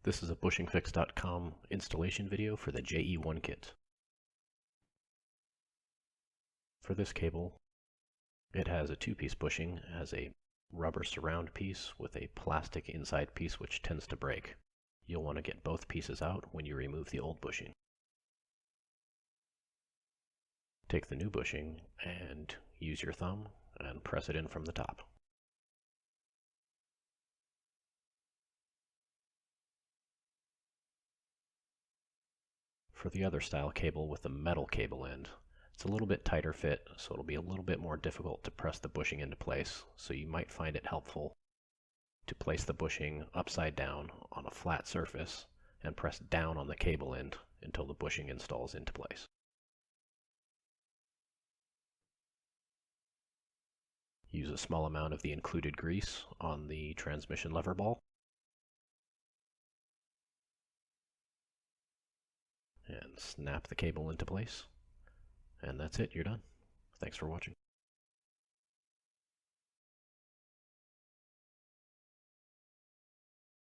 This is a BushingFix.com installation video for the JE1Kit. For this cable, it has a two-piece bushing, as a rubber surround piece with a plastic inside piece which tends to break. You'll want to get both pieces out when you remove the old bushing. Take the new bushing and use your thumb and press it in from the top. For the other style cable with the metal cable end, it's a little bit tighter fit, so it'll be a little bit more difficult to press the bushing into place, so you might find it helpful to place the bushing upside down on a flat surface and press down on the cable end until the bushing installs into place. Use a small amount of the included grease on the transmission lever ball. And snap the cable into place. And that's it, you're done. Thanks for watching.